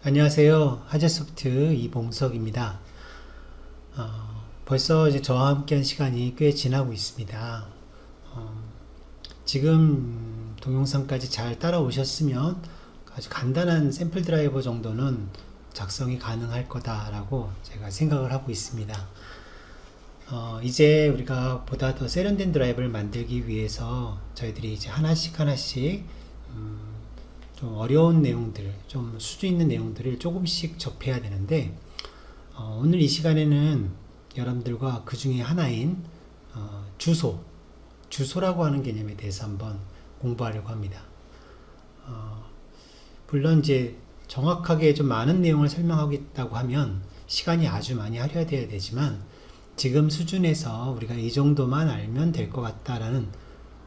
안녕하세요. 하재소프트 이봉석입니다. 벌써 이제 저와 함께한 시간이 꽤 지나고 있습니다. 지금 동영상까지 잘 따라오셨으면 아주 간단한 샘플 드라이버 정도는 작성이 가능할 거다라고 제가 생각을 하고 있습니다. 이제 우리가 보다 더 세련된 드라이버를 만들기 위해서 저희들이 이제 하나씩 좀 어려운 내용들, 좀 수준 있는 내용들을 조금씩 접해야 되는데, 오늘 이 시간에는 여러분들과 그 중에 하나인 주소라고 하는 개념에 대해서 한번 공부하려고 합니다. 물론 이제 정확하게 좀 많은 내용을 설명하겠다고 하면 시간이 아주 많이 할애돼야 되지만, 지금 수준에서 우리가 이 정도만 알면 될 것 같다라는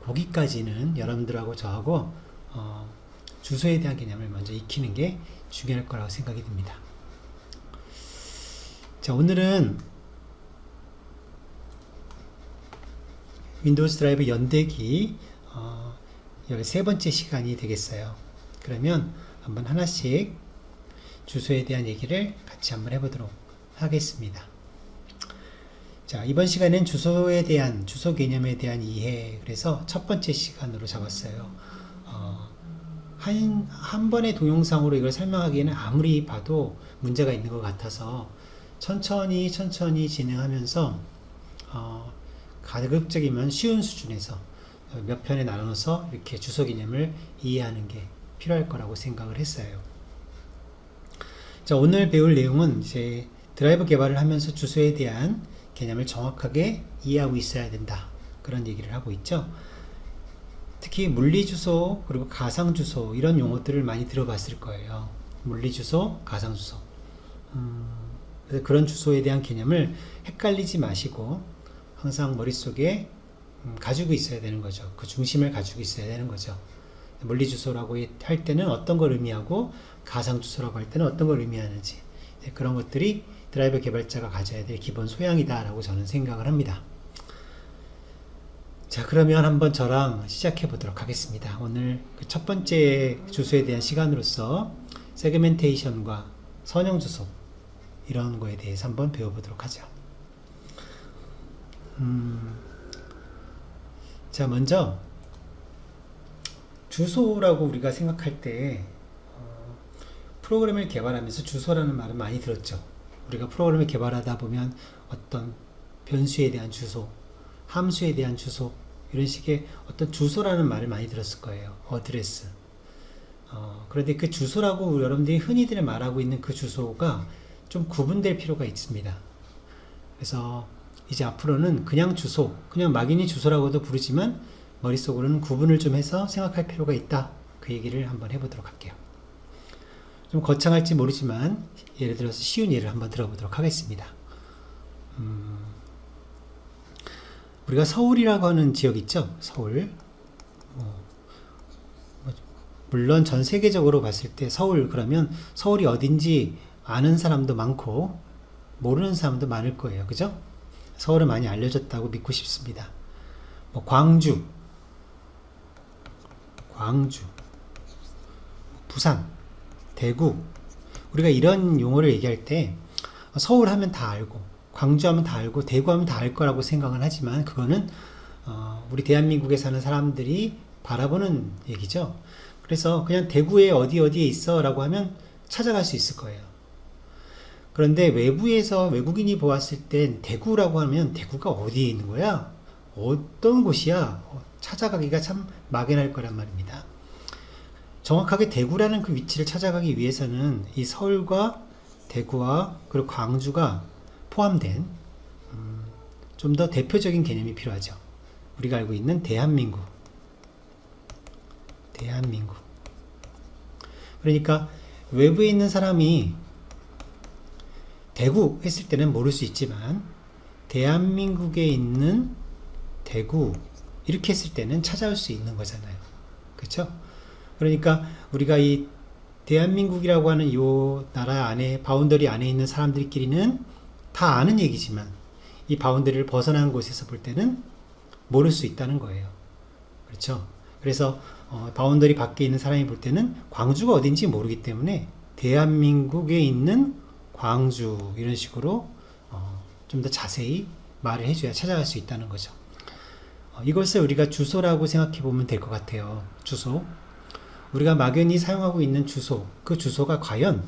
거기까지는 여러분들하고 저하고 주소에 대한 개념을 먼저 익히는 게 중요할 거라고 생각이 듭니다. 자, 오늘은 윈도우즈 드라이브 연대기 13번째 시간이 되겠어요. 그러면 한번 하나씩 주소에 대한 얘기를 같이 한번 해보도록 하겠습니다. 자, 이번 시간엔 주소 개념에 대한 이해, 그래서 첫 번째 시간으로 잡았어요. 한 번의 동영상으로 이걸 설명하기에는 아무리 봐도 문제가 있는 것 같아서 천천히 진행하면서 가급적이면 쉬운 수준에서 몇 편에 나눠서 이렇게 주소 개념을 이해하는 게 필요할 거라고 생각을 했어요. 자, 오늘 배울 내용은 이제 드라이버 개발을 하면서 주소에 대한 개념을 정확하게 이해하고 있어야 된다, 그런 얘기를 하고 있죠. 특히 물리주소 그리고 가상주소, 이런 용어들을 많이 들어봤을 거예요. 물리주소, 가상주소. 그래서 그런 주소에 대한 개념을 헷갈리지 마시고 항상 머릿속에 가지고 있어야 되는 거죠. 그 중심을 가지고 있어야 되는 거죠. 물리주소라고 할 때는 어떤 걸 의미하고, 가상주소라고 할 때는 어떤 걸 의미하는지, 그런 것들이 드라이버 개발자가 가져야 될 기본 소양이다 라고 저는 생각을 합니다. 자, 그러면 한번 저랑 시작해 보도록 하겠습니다. 오늘 그 첫 번째 주소에 대한 시간으로서 세그멘테이션과 선형 주소, 이런 거에 대해서 한번 배워보도록 하죠. 자, 먼저 주소라고 우리가 생각할 때 프로그램을 개발하면서 주소라는 말을 많이 들었죠. 우리가 프로그램을 개발하다 보면 어떤 변수에 대한 주소, 함수에 대한 주소, 이런 식의 어떤 주소라는 말을 많이 들었을 거예요. 어드레스. 그런데 그 주소라고 여러분들이 흔히들 말하고 있는 그 주소가 좀 구분될 필요가 있습니다. 그래서 이제 앞으로는 그냥 주소, 그냥 막연히 주소라고도 부르지만 머릿속으로는 구분을 좀 해서 생각할 필요가 있다, 그 얘기를 한번 해보도록 할게요. 좀 거창할지 모르지만 예를 들어서 쉬운 예를 한번 들어보도록 하겠습니다. 우리가 서울이라고 하는 지역 있죠? 서울. 물론 전 세계적으로 봤을 때 서울, 그러면 서울이 어딘지 아는 사람도 많고 모르는 사람도 많을 거예요. 그죠? 서울은 많이 알려졌다고 믿고 싶습니다. 광주, 부산, 대구, 우리가 이런 용어를 얘기할 때 서울 하면 다 알고, 광주 하면 다 알고, 대구 하면 다 알 거라고 생각은 하지만, 그거는 우리 대한민국에 사는 사람들이 바라보는 얘기죠. 그래서 그냥 대구에 어디에 있어 라고 하면 찾아갈 수 있을 거예요. 그런데 외부에서 외국인이 보았을 땐 대구라고 하면 대구가 어디에 있는 거야? 어떤 곳이야? 찾아가기가 참 막연할 거란 말입니다. 정확하게 대구라는 그 위치를 찾아가기 위해서는 이 서울과 대구와 그리고 광주가 포함된 좀 더 대표적인 개념이 필요하죠. 우리가 알고 있는 대한민국. 그러니까 외부에 있는 사람이 대구 했을 때는 모를 수 있지만, 대한민국에 있는 대구 이렇게 했을 때는 찾아올 수 있는 거잖아요. 그렇죠? 그러니까 우리가 이 대한민국이라고 하는 이 나라 안에, 바운더리 안에 있는 사람들끼리는 다 아는 얘기지만, 이 바운더리를 벗어난 곳에서 볼 때는 모를 수 있다는 거예요. 그렇죠? 그래서 바운더리 밖에 있는 사람이 볼 때는 광주가 어딘지 모르기 때문에 대한민국에 있는 광주 이런 식으로 좀 더 자세히 말을 해줘야 찾아갈 수 있다는 거죠. 이것을 우리가 주소라고 생각해 보면 될 것 같아요. 주소. 우리가 막연히 사용하고 있는 주소, 그 주소가 과연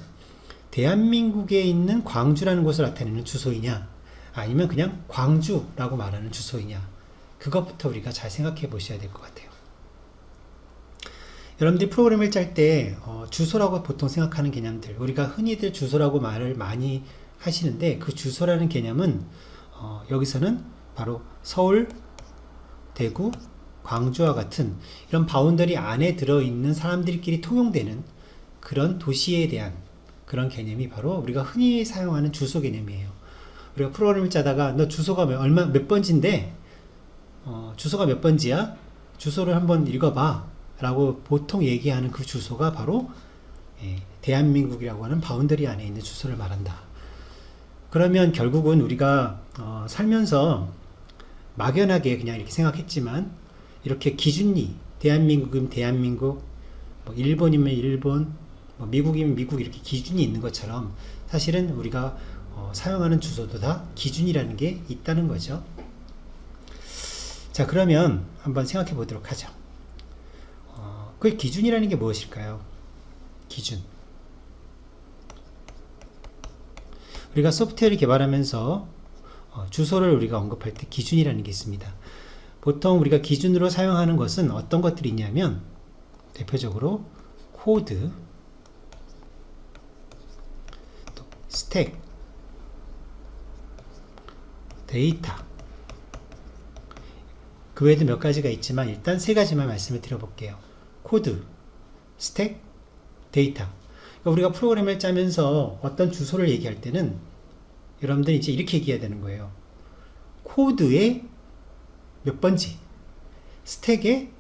대한민국에 있는 광주라는 곳을 나타내는 주소이냐, 아니면 그냥 광주라고 말하는 주소이냐, 그것부터 우리가 잘 생각해 보셔야 될 것 같아요. 여러분들이 프로그램을 짤 때 주소라고 보통 생각하는 개념들, 우리가 흔히들 주소라고 말을 많이 하시는데, 그 주소라는 개념은 여기서는 바로 서울, 대구, 광주와 같은 이런 바운더리 안에 들어있는 사람들끼리 통용되는 그런 도시에 대한 그런 개념이 바로 우리가 흔히 사용하는 주소 개념이에요. 우리가 프로그램을 짜다가 너 주소가 몇 번지인데 주소가 몇 번지야? 주소를 한번 읽어봐 라고 보통 얘기하는 그 주소가 바로 대한민국이라고 하는 바운더리 안에 있는 주소를 말한다. 그러면 결국은 우리가 살면서 막연하게 그냥 이렇게 생각했지만, 이렇게 기준이 대한민국이면 대한민국, 일본이면 일본, 미국이면 미국, 이렇게 기준이 있는 것처럼 사실은 우리가 사용하는 주소도 다 기준이라는 게 있다는 거죠. 자, 그러면 한번 생각해 보도록 하죠. 그 기준이라는 게 무엇일까요? 기준. 우리가 소프트웨어를 개발하면서 주소를 우리가 언급할 때 기준이라는 게 있습니다. 보통 우리가 기준으로 사용하는 것은 어떤 것들이 있냐면, 대표적으로 코드, 또 스택, 데이터, 그 외에도 몇 가지가 있지만 일단 세 가지만 말씀을 드려볼게요. 코드, 스택, 데이터. 그러니까 우리가 프로그램을 짜면서 어떤 주소를 얘기할 때는 여러분들이 이제 이렇게 얘기해야 되는 거예요. 코드의 몇 번지, 스택의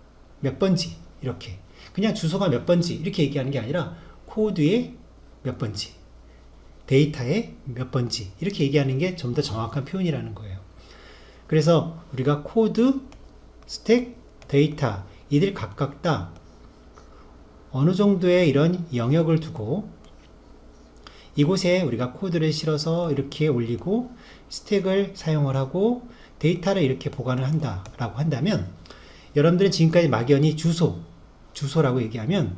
몇 번지, 이렇게. 그냥 주소가 몇 번지 이렇게 얘기하는 게 아니라 코드의 몇 번지, 데이터의 몇 번지, 이렇게 얘기하는 게 좀 더 정확한 표현이라는 거예요. 그래서 우리가 코드, 스택, 데이터, 이들 각각 다 어느 정도의 이런 영역을 두고 이곳에 우리가 코드를 실어서 이렇게 올리고 스택을 사용을 하고 데이터를 이렇게 보관을 한다라고 한다면, 여러분들은 지금까지 막연히 주소라고 얘기하면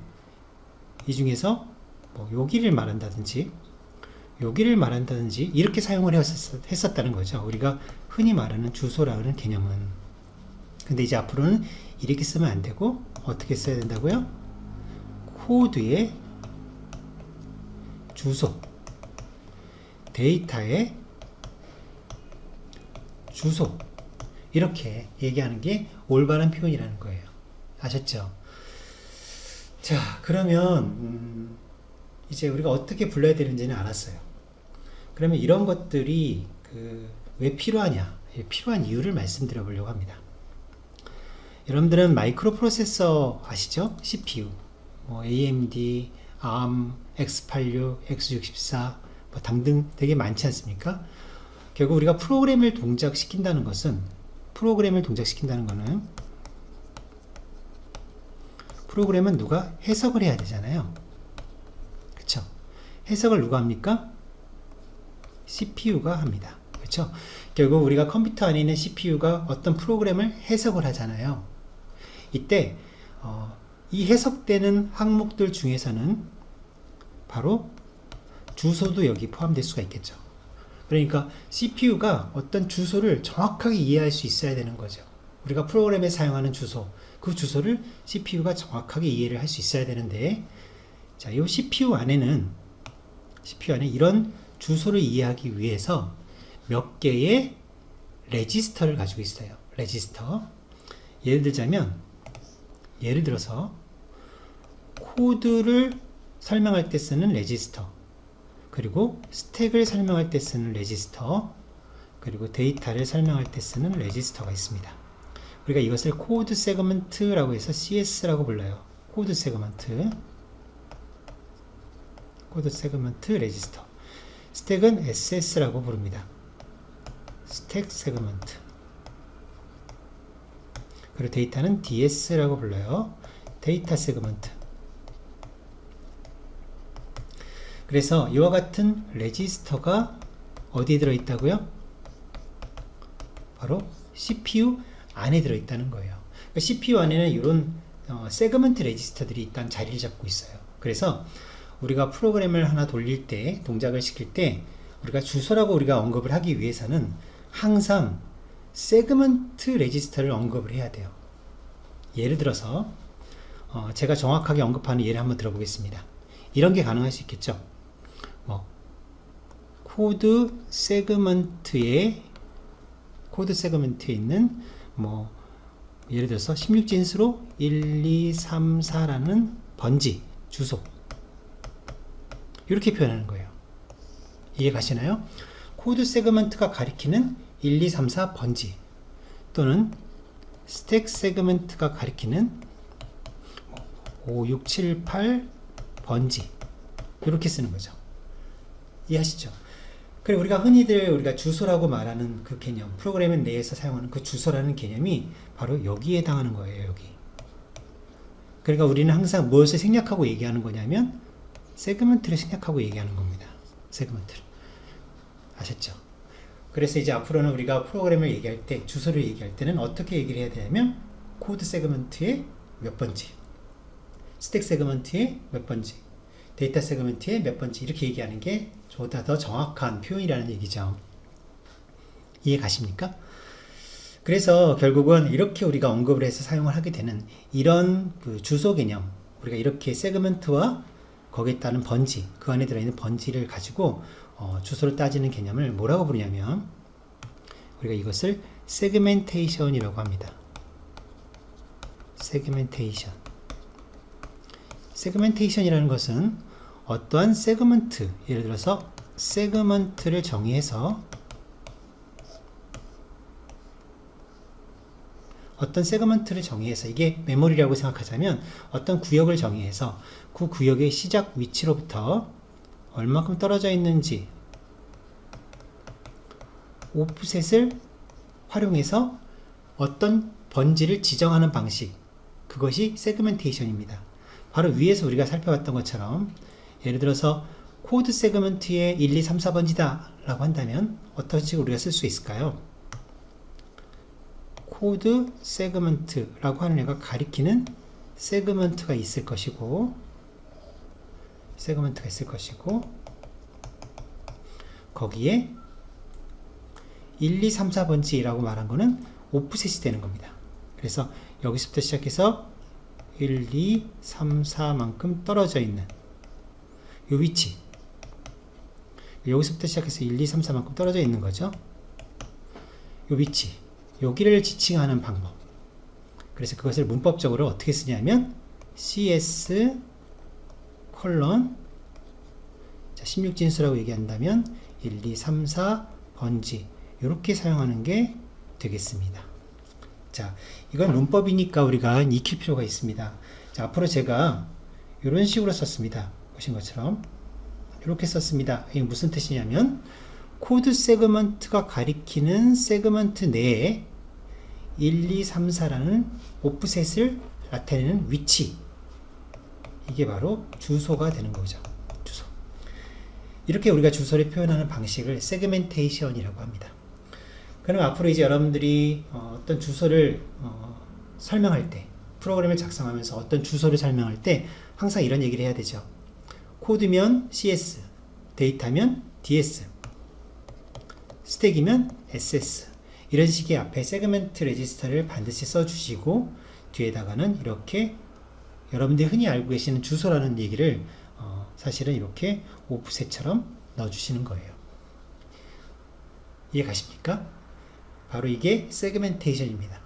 이 중에서 여기를 말한다든지 여기를 말한다든지 이렇게 사용을 했었다는 거죠. 우리가 흔히 말하는 주소라는 개념은. 근데 이제 앞으로는 이렇게 쓰면 안 되고 어떻게 써야 된다고요? 코드의 주소, 데이터의 주소, 이렇게 얘기하는 게 올바른 표현이라는 거예요. 아셨죠? 자, 그러면 이제 우리가 어떻게 불러야 되는지는 알았어요. 그러면 이런 것들이 왜 필요하냐, 필요한 이유를 말씀드려 보려고 합니다. 여러분들은 마이크로 프로세서 아시죠? CPU, AMD, ARM, X86, X64 등등 되게 많지 않습니까? 결국 우리가 프로그램을 동작시킨다는 거는 프로그램은 누가 해석을 해야 되잖아요. 그쵸? 해석을 누가 합니까? CPU가 합니다. 그쵸? 결국 우리가 컴퓨터 안에 있는 CPU가 어떤 프로그램을 해석을 하잖아요. 이때 이 해석되는 항목들 중에서는 바로 주소도 여기 포함될 수가 있겠죠. 그러니까 CPU가 어떤 주소를 정확하게 이해할 수 있어야 되는 거죠. 우리가 프로그램에 사용하는 주소, 그 주소를 CPU가 정확하게 이해를 할 수 있어야 되는데, 자, 이 CPU 안에 이런 주소를 이해하기 위해서 몇 개의 레지스터를 가지고 있어요. 레지스터. 예를 들어서 코드를 설명할 때 쓰는 레지스터, 그리고 스택을 설명할 때 쓰는 레지스터, 그리고 데이터를 설명할 때 쓰는 레지스터가 있습니다. 우리가 이것을 코드 세그먼트라고 해서 CS라고 불러요. 코드 세그먼트 레지스터. 스택은 SS라고 부릅니다. 스택 세그먼트. 그리고 데이터는 DS라고 불러요. 데이터 세그먼트. 그래서 이와 같은 레지스터가 어디에 들어있다고요? 바로 CPU 안에 들어있다는 거예요. 그러니까 CPU 안에는 이런 세그먼트 레지스터들이 일단 자리를 잡고 있어요. 그래서 우리가 프로그램을 하나 돌릴 때, 동작을 시킬 때 우리가 주소라고 우리가 언급을 하기 위해서는 항상 세그먼트 레지스터를 언급을 해야 돼요. 예를 들어서 제가 정확하게 언급하는 예를 한번 들어보겠습니다. 이런 게 가능할 수 있겠죠. 코드 세그먼트에 있는 예를 들어서 16진수로 1234라는 번지 주소, 이렇게 표현하는 거예요. 이해 가시나요? 코드 세그먼트가 가리키는 1234 번지, 또는 스택 세그먼트가 가리키는 5678 번지, 이렇게 쓰는 거죠. 이해하시죠? 그리고 우리가 주소라고 말하는 그 개념, 프로그램 내에서 사용하는 그 주소라는 개념이 바로 여기에 해당하는 거예요. 여기. 그러니까 우리는 항상 무엇을 생략하고 얘기하는 거냐면 세그먼트를 생략하고 얘기하는 겁니다. 세그먼트를. 아셨죠? 그래서 이제 앞으로는 우리가 프로그램을 얘기할 때, 주소를 얘기할 때는 어떻게 얘기를 해야 되냐면 코드 세그먼트의 몇 번지, 스택 세그먼트의 몇 번지, 데이터 세그먼트의 몇 번지, 이렇게 얘기하는 게 보다 더 정확한 표현이라는 얘기죠. 이해 가십니까? 그래서 결국은 이렇게 우리가 언급을 해서 사용을 하게 되는 이런 그 주소 개념, 우리가 이렇게 세그먼트와 거기에 따른 번지, 그 안에 들어있는 번지를 가지고 주소를 따지는 개념을 뭐라고 부르냐면 우리가 이것을 세그멘테이션이라고 합니다. 세그멘테이션. 세그멘테이션이라는 것은 어떠한 세그먼트, 예를 들어서 세그먼트를 정의해서 이게 메모리라고 생각하자면 어떤 구역을 정의해서 그 구역의 시작 위치로부터 얼마큼 떨어져 있는지 오프셋을 활용해서 어떤 번지를 지정하는 방식, 그것이 세그멘테이션입니다. 바로 위에서 우리가 살펴봤던 것처럼 예를 들어서 코드 세그먼트에 1, 2, 3, 4번지다 라고 한다면 어떤 식으로 우리가 쓸 수 있을까요? 코드 세그먼트라고 하는 애가 가리키는 세그먼트가 있을 것이고 거기에 1, 2, 3, 4번지라고 말한 거는 오프셋이 되는 겁니다. 그래서 여기서부터 시작해서 1, 2, 3, 4만큼 떨어져 있는 이 위치, 여기서부터 시작해서 1, 2, 3, 4만큼 떨어져 있는 거죠. 이 위치, 여기를 지칭하는 방법. 그래서 그것을 문법적으로 어떻게 쓰냐면 cs 콜론 16진수라고 얘기한다면 1, 2, 3, 4 번지, 이렇게 사용하는 게 되겠습니다. 자, 이건 문법이니까 우리가 익힐 필요가 있습니다. 자, 앞으로 제가 이런 식으로 썼습니다. 보신 것처럼 이렇게 썼습니다. 이게 무슨 뜻이냐면 코드 세그먼트가 가리키는 세그먼트 내에 1, 2, 3, 4라는 오프셋을 나타내는 위치, 이게 바로 주소가 되는 거죠. 주소. 이렇게 우리가 주소를 표현하는 방식을 세그멘테이션이라고 합니다. 그럼 앞으로 이제 여러분들이 어떤 주소를 설명할 때, 프로그램을 작성하면서 어떤 주소를 설명할 때 항상 이런 얘기를 해야 되죠. 코드면 CS, 데이터면 DS, 스택이면 SS, 이런 식의 앞에 세그멘트 레지스터를 반드시 써주시고 뒤에다가는 이렇게 여러분들이 흔히 알고 계시는 주소라는 얘기를 사실은 이렇게 오프셋처럼 넣어주시는 거예요. 이해 가십니까? 바로 이게 세그멘테이션입니다.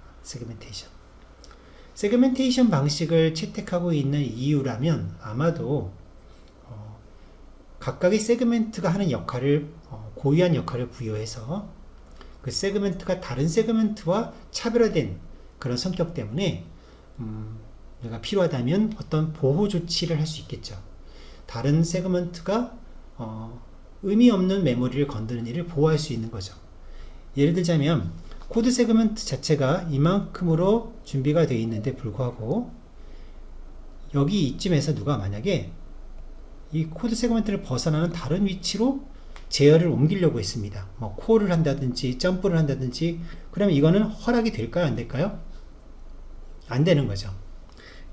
세그멘테이션 방식을 채택하고 있는 이유라면 아마도 각각의 세그멘트가 하는 역할을 고유한 역할을 부여해서 그 세그멘트가 다른 세그멘트와 차별화된 그런 성격 때문에 내가 필요하다면 어떤 보호 조치를 할 수 있겠죠. 다른 세그멘트가 의미 없는 메모리를 건드는 일을 보호할 수 있는 거죠. 예를 들자면 코드 세그먼트 자체가 이만큼으로 준비가 되어 있는데 불구하고 여기 이쯤에서 누가 만약에 이 코드 세그먼트를 벗어나는 다른 위치로 제어를 옮기려고 했습니다. 뭐 콜을 한다든지 점프를 한다든지. 그러면 이거는 허락이 될까요? 안 될까요? 안 되는 거죠.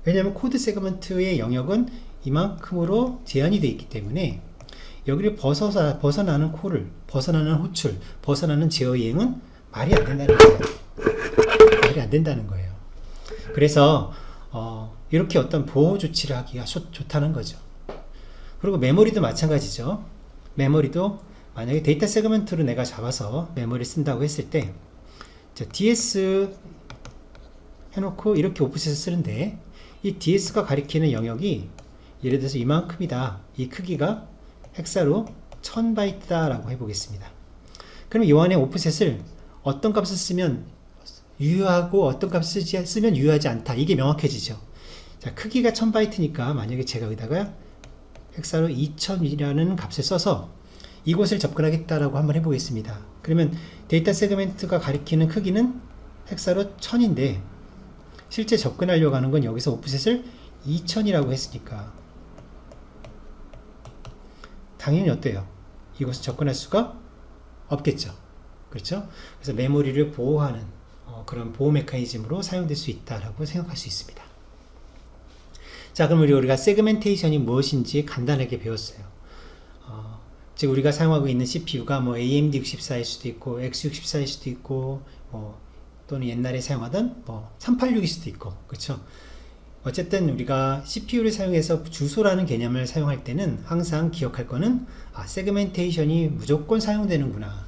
왜냐하면 코드 세그먼트의 영역은 이만큼으로 제한이 되어 있기 때문에 여기를 벗어나는 콜을, 벗어나는 호출, 벗어나는 제어 이행은 말이 안 된다는 거예요. 말이 안 된다는 거예요. 그래서 이렇게 어떤 보호 조치를 하기가 좋다는 거죠. 그리고 메모리도 마찬가지죠. 메모리도 만약에 데이터 세그먼트로 내가 잡아서 메모리 쓴다고 했을 때, 자, DS 해놓고 이렇게 오프셋을 쓰는데, 이 DS가 가리키는 영역이 예를 들어서 이만큼이다. 이 크기가 헥사로 1000바이트다 라고 해보겠습니다. 그럼 이 안에 오프셋을 어떤 값을 쓰면 유효하고 어떤 값을 쓰면 유효하지 않다. 이게 명확해지죠. 자, 크기가 1000바이트니까 만약에 제가 여기다가 헥사로 2000이라는 값을 써서 이곳을 접근하겠다라고 한번 해보겠습니다. 그러면 데이터 세그멘트가 가리키는 크기는 헥사로 1000인데 실제 접근하려고 하는 건 여기서 오프셋을 2000이라고 했으니까 당연히 어때요? 이곳을 접근할 수가 없겠죠. 그렇죠? 그래서 메모리를 보호하는 그런 보호 메커니즘으로 사용될 수 있다라고 생각할 수 있습니다. 자, 그럼 우리가 세그멘테이션이 무엇인지 간단하게 배웠어요. 즉 우리가 사용하고 있는 CPU가 뭐 AMD 64일 수도 있고 X64일 수도 있고 또는 옛날에 사용하던 386일 수도 있고, 그렇죠? 어쨌든 우리가 CPU를 사용해서 주소라는 개념을 사용할 때는 항상 기억할 거는 세그멘테이션이 무조건 사용되는구나.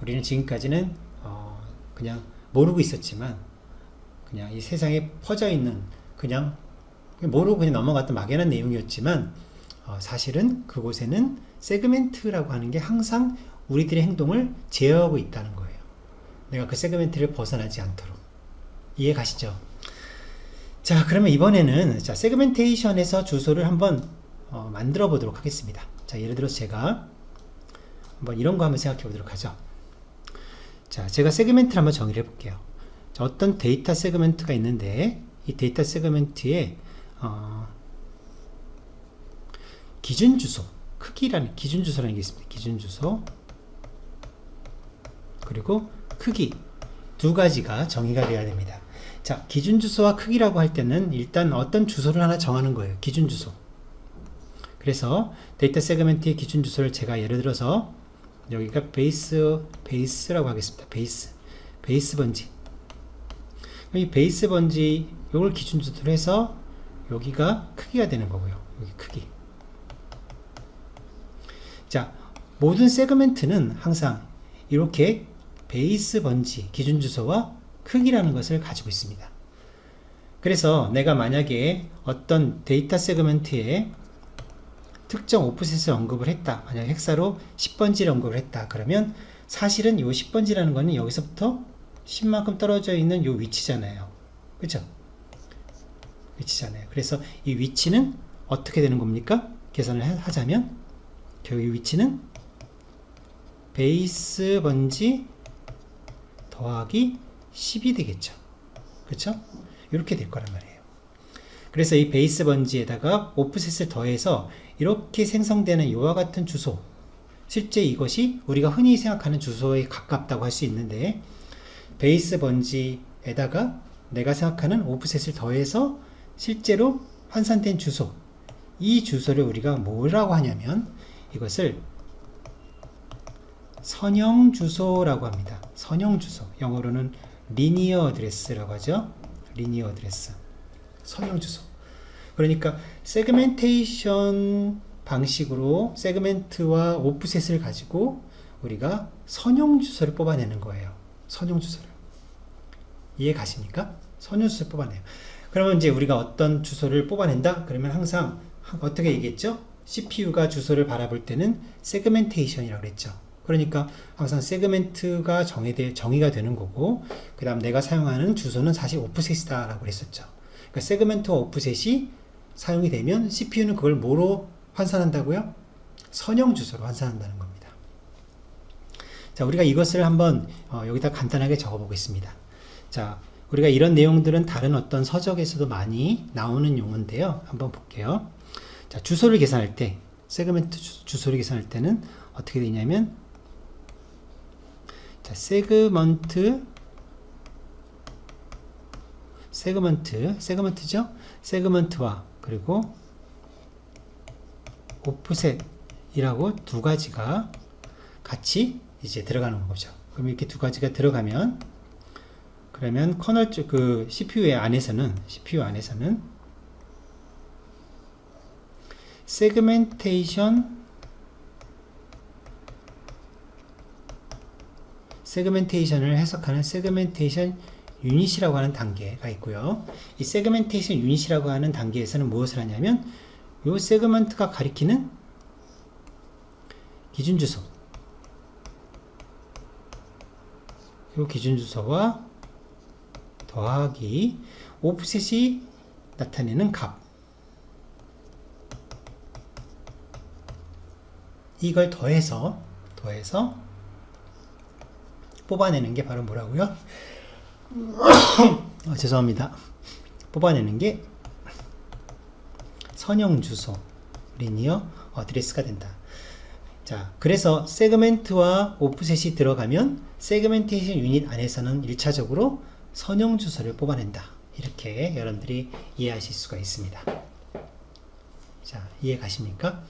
우리는 지금까지는 그냥 모르고 있었지만 그냥 이 세상에 퍼져 있는 그냥 모르고 그냥 넘어갔던 막연한 내용이었지만 사실은 그곳에는 세그멘트라고 하는 게 항상 우리들의 행동을 제어하고 있다는 거예요. 내가 그 세그멘트를 벗어나지 않도록. 이해 가시죠? 자, 그러면 이번에는 세그멘테이션에서 주소를 한번 만들어 보도록 하겠습니다. 자, 예를 들어서 제가 한번 이런 거 한번 생각해 보도록 하죠. 자, 제가 세그멘트를 한번 정의를 해볼게요. 자, 어떤 데이터 세그멘트가 있는데 이 데이터 세그멘트에 기준 주소, 크기라는 기준 주소라는 게 있습니다. 기준 주소 그리고 크기 두 가지가 정의가 되어야 됩니다. 자, 기준 주소와 크기라고 할 때는 일단 어떤 주소를 하나 정하는 거예요. 기준 주소. 그래서 데이터 세그멘트의 기준 주소를 제가 예를 들어서 여기가 베이스라고 하겠습니다. 베이스 번지. 이 베이스 번지 요걸 기준 주소로 해서 여기가 크기가 되는 거고요. 여기 크기. 자, 모든 세그멘트는 항상 이렇게 베이스 번지 기준 주소와 크기라는 것을 가지고 있습니다. 그래서 내가 만약에 어떤 데이터 세그멘트에 특정 오프셋을 언급을 했다. 만약 헥사로 10번지를 언급을 했다. 그러면 사실은 이 10번지라는 거는 여기서부터 10만큼 떨어져 있는 이 위치잖아요. 그렇죠? 위치잖아요. 그래서 이 위치는 어떻게 되는 겁니까? 계산을 하자면 여기 위치는 베이스 번지 더하기 10이 되겠죠. 그렇죠? 이렇게 될 거란 말이에요. 그래서 이 베이스 번지에다가 오프셋을 더해서 이렇게 생성되는 이와 같은 주소, 실제 이것이 우리가 흔히 생각하는 주소에 가깝다고 할 수 있는데 베이스 번지에다가 내가 생각하는 오프셋을 더해서 실제로 환산된 주소, 이 주소를 우리가 뭐라고 하냐면 이것을 선형 주소라고 합니다. 선형 주소. 영어로는 리니어 어드레스라고 하죠. 리니어 어드레스. 선형 주소. 그러니까 세그멘테이션 방식으로 세그멘트와 오프셋을 가지고 우리가 선형 주소를 뽑아내는 거예요. 선형 주소를. 이해 가십니까? 선형 주소를 뽑아내요. 그러면 이제 우리가 어떤 주소를 뽑아낸다? 그러면 항상 어떻게 얘기했죠? CPU가 주소를 바라볼 때는 세그멘테이션이라고 그랬죠. 그러니까 항상 세그멘트가 정의가 되는 거고, 그 다음 내가 사용하는 주소는 사실 오프셋이다 라고 그랬었죠. 그러니까 세그멘트와 오프셋이 사용이 되면 CPU는 그걸 뭐로 환산한다고요? 선형 주소로 환산한다는 겁니다. 자, 우리가 이것을 한번 여기다 간단하게 적어 보겠습니다. 자, 우리가 이런 내용들은 다른 어떤 서적에서도 많이 나오는 용어인데요. 한번 볼게요. 자, 주소를 계산할 때 세그먼트 주소를 계산할 때는 어떻게 되냐면, 자, 세그먼트죠? 세그먼트와 그리고 오프셋이라고 두 가지가 같이 이제 들어가는 거죠. 그럼 이렇게 두 가지가 들어가면, 그러면 커널 쪽 그 CPU 안에서는 세그멘테이션을 해석하는 세그멘테이션 유닛이라고 하는 단계가 있고요. 이 세그멘테이션 유닛이라고 하는 단계에서는 무엇을 하냐면, 이 세그먼트가 가리키는 기준 주소, 이 기준 주소와 더하기 오프셋이 나타내는 값, 이걸 더해서 뽑아내는 게 바로 뭐라고요? 죄송합니다. 뽑아내는 게 선형 주소, 리니어 어드레스가 된다. 자, 그래서 세그멘트와 오프셋이 들어가면 세그멘테이션 유닛 안에서는 1차적으로 선형 주소를 뽑아낸다. 이렇게 여러분들이 이해하실 수가 있습니다. 자, 이해 가십니까?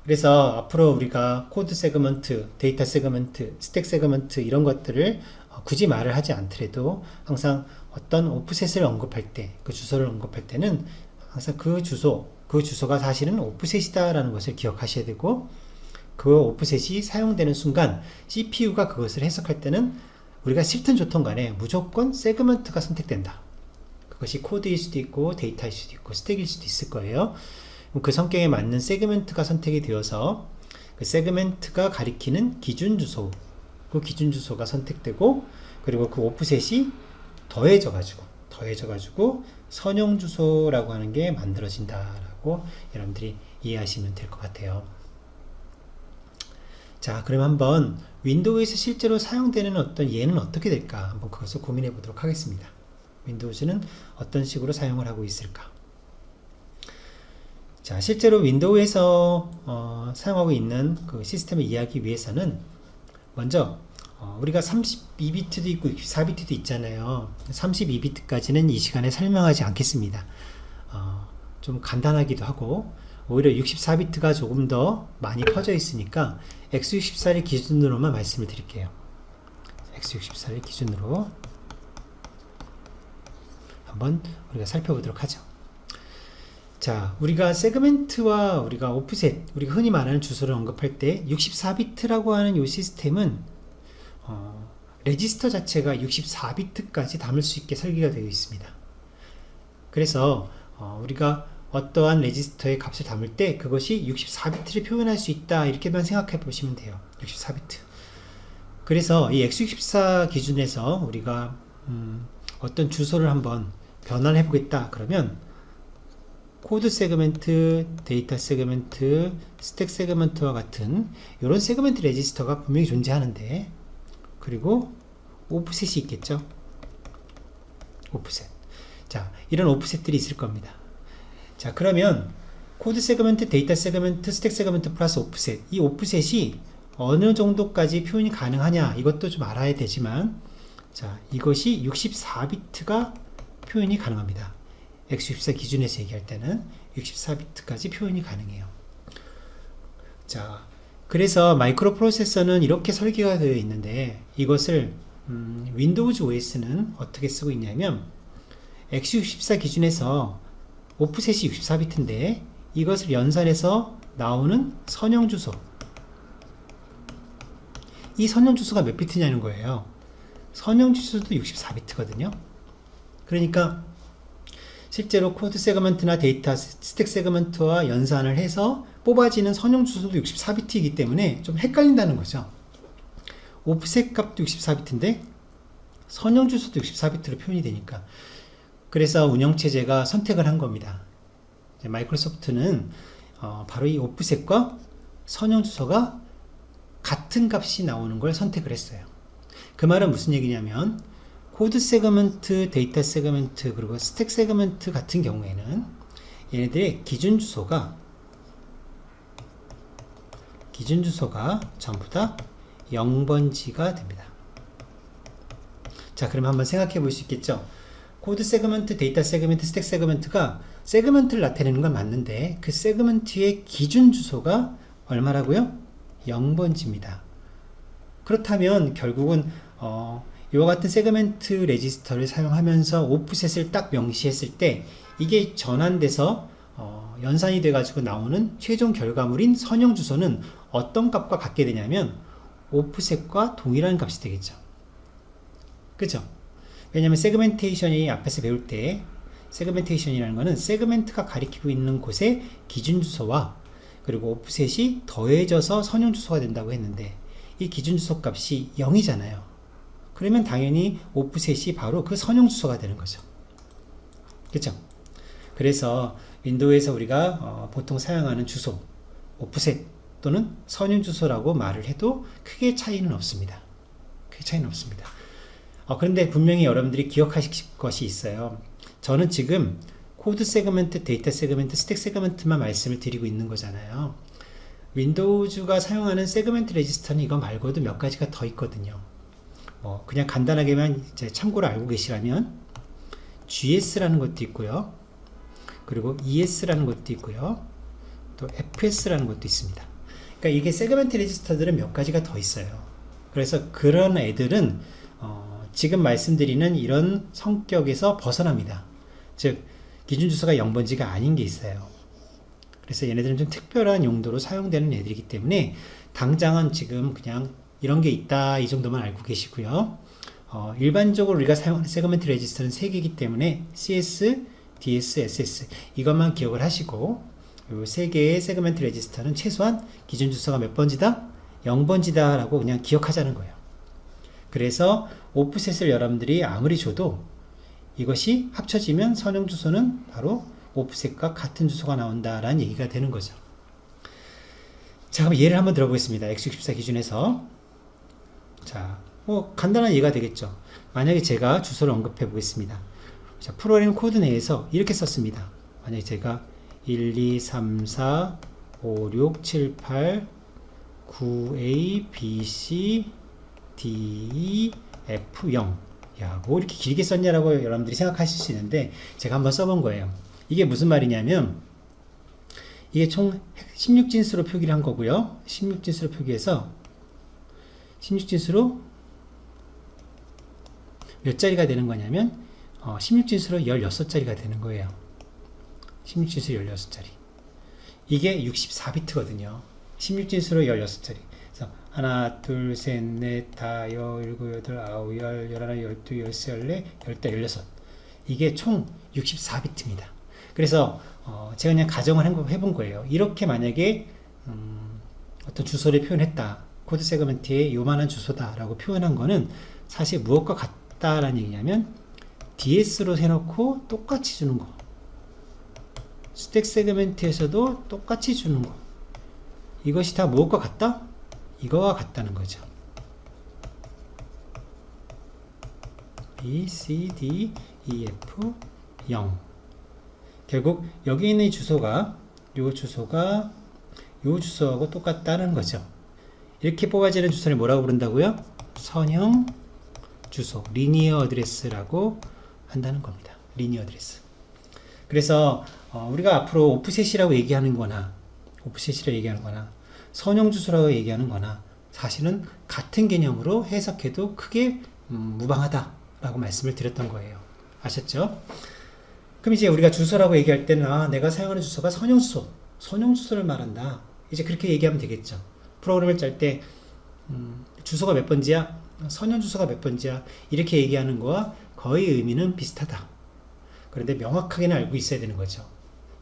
그래서 앞으로 우리가 코드 세그먼트, 데이터 세그먼트, 스택 세그먼트 이런 것들을 굳이 말을 하지 않더라도 항상 어떤 오프셋을 언급할 때, 그 주소를 언급할 때는 항상 그 주소가 사실은 오프셋이다 라는 것을 기억하셔야 되고, 그 오프셋이 사용되는 순간 CPU가 그것을 해석할 때는 우리가 싫든 좋든 간에 무조건 세그먼트가 선택된다. 그것이 코드일 수도 있고 데이터일 수도 있고 스택일 수도 있을 거예요. 그 성격에 맞는 세그멘트가 선택이 되어서 그 세그멘트가 가리키는 기준 주소, 그 기준 주소가 선택되고, 그리고 그 오프셋이 더해져 가지고 선형 주소라고 하는 게 만들어진다라고 여러분들이 이해하시면 될 것 같아요. 자, 그럼 한번 윈도우에서 실제로 사용되는 어떤 예는 어떻게 될까 한번 그것을 고민해 보도록 하겠습니다. 윈도우즈는 어떤 식으로 사용을 하고 있을까? 자, 실제로 윈도우에서 사용하고 있는 그 시스템을 이해하기 위해서는 먼저 우리가 32비트도 있고 64비트도 있잖아요. 32비트까지는 이 시간에 설명하지 않겠습니다. 좀 간단하기도 하고, 오히려 64비트가 조금 더 많이 퍼져 있으니까 x64를 기준으로만 말씀을 드릴게요. x64를 기준으로 한번 우리가 살펴보도록 하죠. 자, 우리가 세그멘트와 우리가 오프셋, 우리가 흔히 말하는 주소를 언급할 때 64비트라고 하는 이 시스템은 레지스터 자체가 64비트까지 담을 수 있게 설계가 되어 있습니다. 그래서 우리가 어떠한 레지스터의 값을 담을 때 그것이 64비트를 표현할 수 있다, 이렇게만 생각해 보시면 돼요. 64비트. 그래서 이 x64 기준에서 우리가 어떤 주소를 한번 변환을 해보겠다 그러면 코드 세그멘트, 데이터 세그멘트, 스택 세그멘트와 같은 이런 세그멘트 레지스터가 분명히 존재하는데, 그리고 오프셋이 있겠죠. 오프셋. 자, 이런 오프셋들이 있을 겁니다. 자, 그러면 코드 세그멘트, 데이터 세그멘트, 스택 세그멘트 플러스 오프셋, 이 오프셋이 어느 정도까지 표현이 가능하냐, 이것도 좀 알아야 되지만, 자, 이것이 64비트가 표현이 가능합니다. x64 기준에서 얘기할 때는 64비트까지 표현이 가능해요. 자, 그래서 마이크로 프로세서는 이렇게 설계가 되어 있는데, 이것을 윈도우즈 OS는 어떻게 쓰고 있냐면, x64 기준에서 오프셋이 64비트인데 이것을 연산해서 나오는 선형 주소, 이 선형 주소가 몇 비트냐는 거예요. 선형 주소도 64비트거든요. 그러니까 실제로 코드 세그먼트나 데이터 스택 세그먼트와 연산을 해서 뽑아지는 선형 주소도 64비트이기 때문에 좀 헷갈린다는 거죠. 오프셋 값도 64비트인데 선형 주소도 64비트로 표현이 되니까. 그래서 운영체제가 선택을 한 겁니다. 마이크로소프트는 바로 이 오프셋과 선형 주소가 같은 값이 나오는 걸 선택을 했어요. 그 말은 무슨 얘기냐면, 코드 세그먼트, 데이터 세그먼트, 그리고 스택 세그먼트 같은 경우에는 얘네들의 기준 주소가 기준 주소가 전부 다 0번지가 됩니다. 자, 그럼 한번 생각해 볼 수 있겠죠? 코드 세그먼트, 데이터 세그먼트, 스택 세그먼트가 세그먼트를 나타내는 건 맞는데 그 세그먼트의 기준 주소가 얼마라고요? 0번지입니다. 그렇다면 결국은 이와 같은 세그먼트 레지스터를 사용하면서 오프셋을 딱 명시했을 때 이게 전환돼서 연산이 돼 가지고 나오는 최종 결과물인 선형 주소는 어떤 값과 같게 되냐면 오프셋과 동일한 값이 되겠죠. 그죠? 왜냐면 세그멘테이션이 앞에서 배울 때 세그멘테이션이라는 것은 세그멘트가 가리키고 있는 곳의 기준 주소와 그리고 오프셋이 더해져서 선형 주소가 된다고 했는데 이 기준 주소 값이 0이잖아요. 그러면 당연히 오프셋이 바로 그 선형 주소가 되는 거죠. 그렇죠? 그래서 윈도우에서 우리가 보통 사용하는 주소, 오프셋 또는 선형 주소라고 말을 해도 크게 차이는 없습니다. 크게 차이는 없습니다. 그런데 분명히 여러분들이 기억하실 것이 있어요. 저는 지금 코드 세그먼트, 데이터 세그먼트, 스택 세그먼트만 말씀을 드리고 있는 거잖아요. 윈도우즈가 사용하는 세그먼트 레지스터는 이거 말고도 몇 가지가 더 있거든요. 그냥 간단하게만 이제 참고로 알고 계시라면 GS라는 것도 있고요. 그리고 ES라는 것도 있고요. 또 FS라는 것도 있습니다. 그러니까 이게 세그먼트 레지스터들은 몇 가지가 더 있어요. 그래서 그런 애들은 지금 말씀드리는 이런 성격에서 벗어납니다. 즉 기준 주소가 0번지가 아닌 게 있어요. 그래서 얘네들은 좀 특별한 용도로 사용되는 애들이기 때문에 당장은 지금 그냥 이런 게 있다 이 정도만 알고 계시고요. 일반적으로 우리가 사용하는 세그먼트 레지스터는 3개이기 때문에 CS, DS, SS 이것만 기억을 하시고 이 3개의 세그먼트 레지스터는 최소한 기준 주소가 몇 번지다? 0번지다 라고 그냥 기억하자는 거예요. 그래서 오프셋을 여러분들이 아무리 줘도 이것이 합쳐지면 선형 주소는 바로 오프셋과 같은 주소가 나온다라는 얘기가 되는 거죠. 자, 그럼 예를 한번 들어보겠습니다. x64 기준에서. 자, 간단한 예가 되겠죠. 만약에 제가 주소를 언급해 보겠습니다. 자, 프로그램 코드 내에서 이렇게 썼습니다. 만약에 제가 1, 2, 3, 4, 5, 6, 7, 8, 9A, B, C, D, F, 0 야, 뭐 이렇게 길게 썼냐라고 여러분들이 생각하실 수 있는데 제가 한번 써본 거예요. 이게 무슨 말이냐면 이게 총 16진수로 표기를 한 거고요. 16진수로 표기해서 16진수로 몇 자리가 되는 거냐면 16진수로 16자리가 되는 거예요. 16진수 16자리. 이게 64비트거든요. 16진수로 16자리. 그래서 하나, 둘, 셋, 넷, 다, 여, 일곱, 여덟, 아홉, 열, 열하나, 열두, 열세, 열네, 열다, 열여섯. 이게 총 64비트입니다. 그래서 제가 그냥 가정을 해본 거예요. 이렇게 만약에 어떤 주소를 표현했다. 코드 세그먼트에 요만한 주소다라고 표현한 거는 사실 무엇과 같다라는 얘기냐면 DS로 해놓고 똑같이 주는 거. 스택 세그먼트에서도 똑같이 주는 거. 이것이 다 무엇과 같다? 이거와 같다는 거죠. B, C, D, E, F, 0. 결국 여기 있는 주소가 요 주소하고 똑같다는 거죠. 이렇게 뽑아지는 주소를 뭐라고 부른다고요? 선형 주소, 리니어 어드레스라고 한다는 겁니다. 리니어 어드레스. 그래서 우리가 앞으로 오프셋이라고 얘기하는 거나 선형 주소라고 얘기하는 거나 사실은 같은 개념으로 해석해도 크게 무방하다라고 말씀을 드렸던 거예요. 아셨죠? 그럼 이제 우리가 주소라고 얘기할 때는 내가 사용하는 주소가 선형 주소를 말한다. 이제 그렇게 얘기하면 되겠죠. 프로그램을 짤 때 주소가 몇 번지야? 선형 주소가 몇 번지야? 이렇게 얘기하는 거와 거의 의미는 비슷하다. 그런데 명확하게는 알고 있어야 되는 거죠.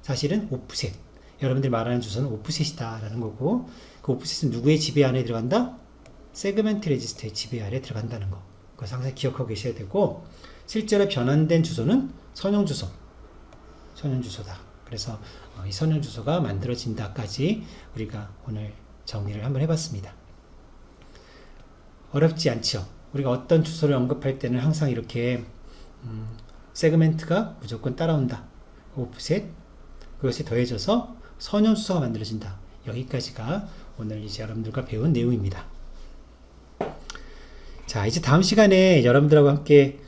사실은 오프셋. 여러분들이 말하는 주소는 오프셋이다 라는 거고 그 오프셋은 누구의 지배 안에 들어간다? 세그먼트 레지스터의 지배 아래 들어간다는 거. 그거 항상 기억하고 계셔야 되고 실제로 변환된 주소는 선형 주소다. 그래서 이 선형 주소가 만들어진다까지 우리가 오늘 정리를 한번 해봤습니다. 어렵지 않죠? 우리가 어떤 주소를 언급할 때는 항상 이렇게 세그멘트가 무조건 따라온다. 오프셋 그것이 더해져서 선형 주소가 만들어진다. 여기까지가 오늘 이제 여러분들과 배운 내용입니다. 자, 이제 다음 시간에 여러분들하고 함께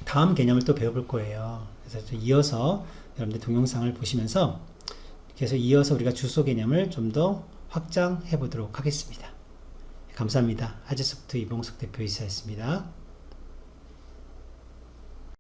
다음 개념을 또 배워볼 거예요. 그래서 또 이어서 여러분들 동영상을 보시면서 계속 이어서 우리가 주소 개념을 좀 더 확장해 보도록 하겠습니다. 감사합니다. 아재소프트 이봉석 대표이사였습니다.